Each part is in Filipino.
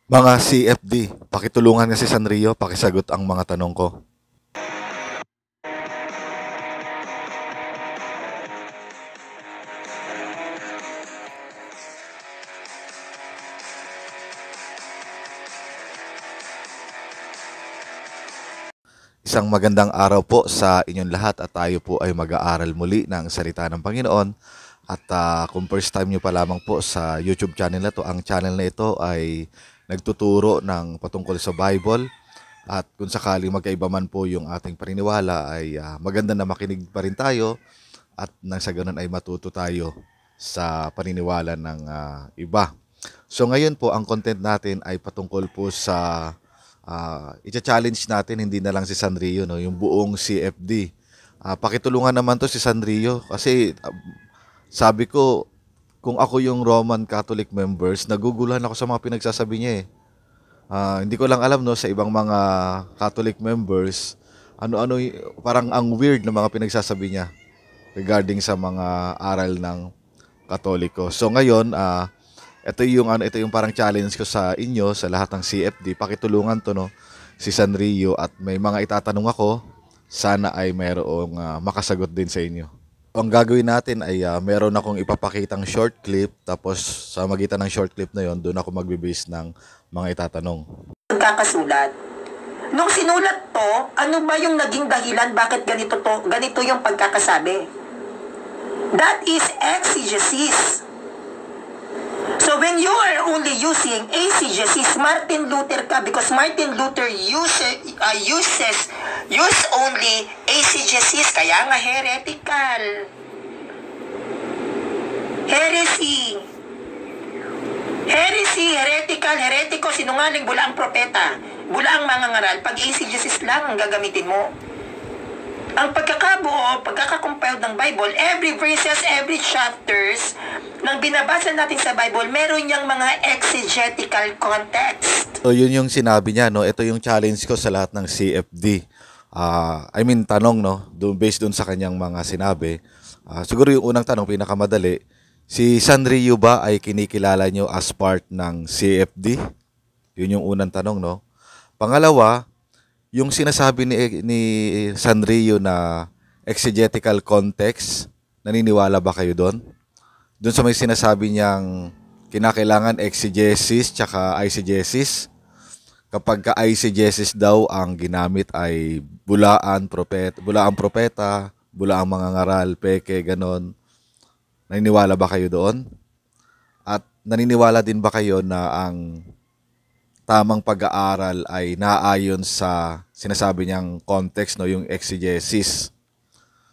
Mga CFD, pakitulungan nga si Sanrio, pakisagot ang mga tanong ko. Isang magandang araw po sa inyong lahat at tayo po ay mag-aaral muli ng salita ng Panginoon. At kung first time nyo pa lamang po sa YouTube channel na to, ang channel na ito ay nagtuturo ng patungkol sa Bible. At kung sakaling magkaiba man po yung ating paniniwala ay maganda na makinig pa rin tayo at nang sa ganun ay matuto tayo sa paniniwala ng iba. So ngayon po ang content natin ay patungkol po sa i-challenge natin hindi na lang si Sanrio, no, yung buong CFD. Pakitulungan naman to si Sanrio kasi sabi ko kung ako yung Roman Catholic members, naguguluhan ako sa mga pinagsasabi niya eh. Hindi ko lang alam no sa ibang mga Catholic members, ano-ano parang ang weird na mga pinagsasabi niya regarding sa mga aral ng Katoliko. So ngayon, ito yung parang challenge ko sa inyo sa lahat ng CFD. Pakitulungan to no si Sanrio at may mga itatanong ako. Sana ay mayroong makasagot din sa inyo. Ang gagawin natin ay meron akong ipapakitang short clip tapos sa magitan ng short clip na yon doon ako magbe-base ng mga itatanong. Pagkakasulat. Nung sinulat to, ano ba yung naging dahilan bakit ganito yung pagkakasabi? That is exegesis. So when you are only using exegesis, Martin Luther ka, because Martin Luther use only exegesis, kaya nga heretical. Heresy, heretical, heretiko, sinungaling, bula ang propeta, bula ang mangangaral. Pag exegesis lang ang gagamitin mo. Ang pagkakabuo, pagkakacompiled ng Bible, every verses, every chapters, nang binabasa natin sa Bible, meron niyang mga exegetical context. So yun yung sinabi niya, no? Ito yung challenge ko sa lahat ng CFD. Tanong, no? Based dun sa kanyang mga sinabi. Siguro yung unang tanong, pinakamadali, si Sanrio ba ay kinikilala nyo as part ng CFD? Yun yung unang tanong, no? Pangalawa, yung sinasabi ni Sanrio na exegetical context, naniniwala ba kayo doon? Doon sa may sinasabi niyang kinakailangan exegesis tsaka eisegesis. Kapag ka eisegesis daw ang ginamit ay bulaan propeta, bulaang mangangaral, peke, ganon. Naniniwala ba kayo doon? At naniniwala din ba kayo na ang tamang pag-aaral ay naayon sa sinasabi niyang context, no, yung exegesis?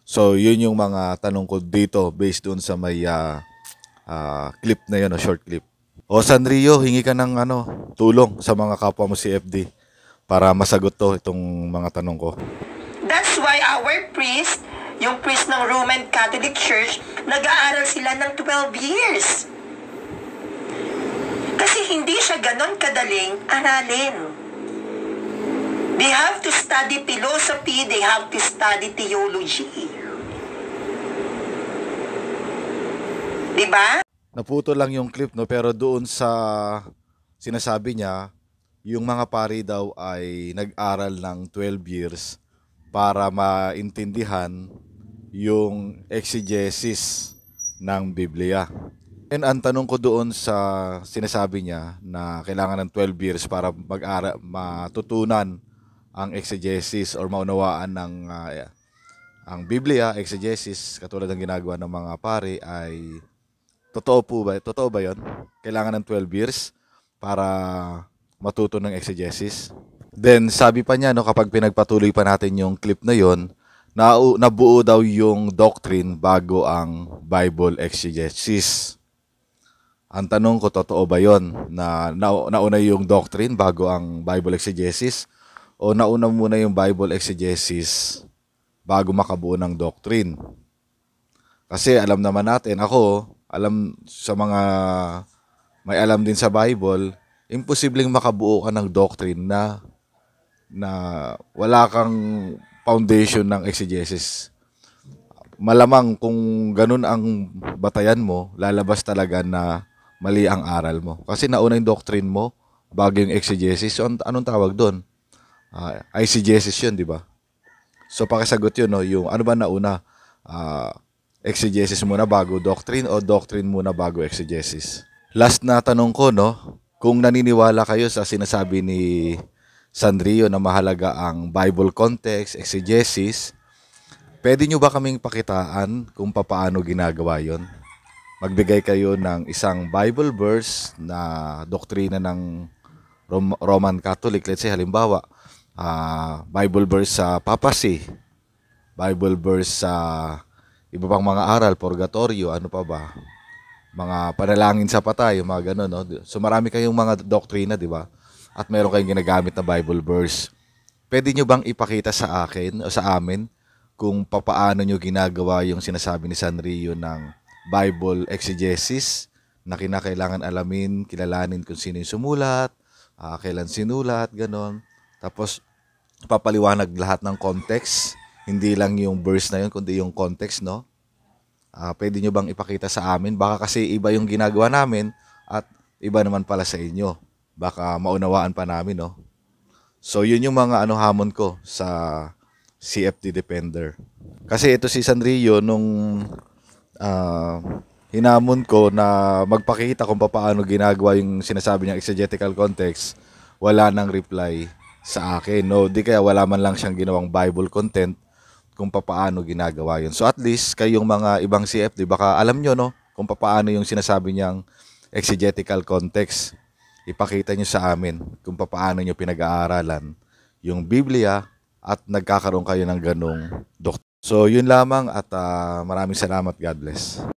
So, yun yung mga tanong ko dito based doon sa may clip na yun, o short clip. O Sanrio, hingi ka ng tulong sa mga kapwa mo CFD para masagot to itong mga tanong ko. That's why our priest, yung priest ng Roman Catholic Church, nag-aaral sila ng 12 years. Kasi hindi siya ganon kadaling aralin. They have to study philosophy, they have to study theology. Diba? Naputo lang yung clip, no, pero doon sa sinasabi niya, yung mga pari daw ay nag-aral ng 12 years para maintindihan yung exegesis ng Biblia. And ang tanong ko doon sa sinasabi niya na kailangan ng 12 years para matutunan ang exegesis or maunawaan ng ang Biblia, exegesis, katulad ng ginagawa ng mga pari, ay totoo ba 'yon? Kailangan ng 12 years para matuto ng exegesis. Then sabi pa niya, no, kapag pinagpatuloy pa natin yung clip na 'yon, nabuo daw yung doctrine bago ang Bible exegesis. Ang tanong ko, totoo ba 'yon na nauna yung doctrine bago ang Bible exegesis, o nauna muna yung Bible exegesis bago makabuo ng doctrine? Kasi alam naman natin, alam sa mga may alam din sa Bible, imposibleng makabuo ka ng doctrine na wala kang foundation ng exegesis. Malamang kung ganun ang batayan mo, lalabas talaga na mali ang aral mo. Kasi nauna yung doctrine mo bago yung exegesis. So, anong tawag doon? Eisegesis yun, di ba? So, pakisagot yun, no? Yung ano ba nauna? Exegesis muna bago doctrine o doctrine muna bago exegesis? Last na tanong ko, no? Kung naniniwala kayo sa sinasabi ni Sanrio na mahalaga ang Bible context, exegesis, pwede nyo ba kaming pakitaan kung paano ginagawa yon? Magbigay kayo ng isang Bible verse na doktrina ng Roman Catholic. Let's say, halimbawa, Bible verse sa papacy, Bible verse sa iba pang mga aral, purgatorio, ano pa ba? Mga panalangin sa patay, mga gano'n, no? So marami kayong mga doktrina, di ba? At meron kayong ginagamit na Bible verse. Pwede nyo bang ipakita sa akin o sa amin kung papaano nyo ginagawa yung sinasabi ni Sanrio ng Bible exegesis na kinakailangan alamin, kilalanin kung sino yung sumulat, kailan sinulat, gano'n. Tapos papaliwanag lahat ng context, hindi lang yung verse na yun, kundi yung context, no? Pwede nyo bang ipakita sa amin? Baka kasi iba yung ginagawa namin at iba naman pala sa inyo. Baka maunawaan pa namin, no? So, yun yung mga hamon ko sa CFD Defender. Kasi ito si Sanrio, nung hinamon ko na magpakita kung paano ginagawa yung sinasabi niyang exegetical context, wala nang reply sa akin. No, di kaya wala man lang siyang ginawang Bible content kung paano ginagawa yun. So at least kayong mga ibang CFD, baka alam nyo, no, kung paano yung sinasabi niyang exegetical context. Ipakita nyo sa amin kung paano nyo pinag-aaralan yung Biblia at nagkakaroon kayo ng ganong doktrina. So yun lamang at maraming salamat. God bless.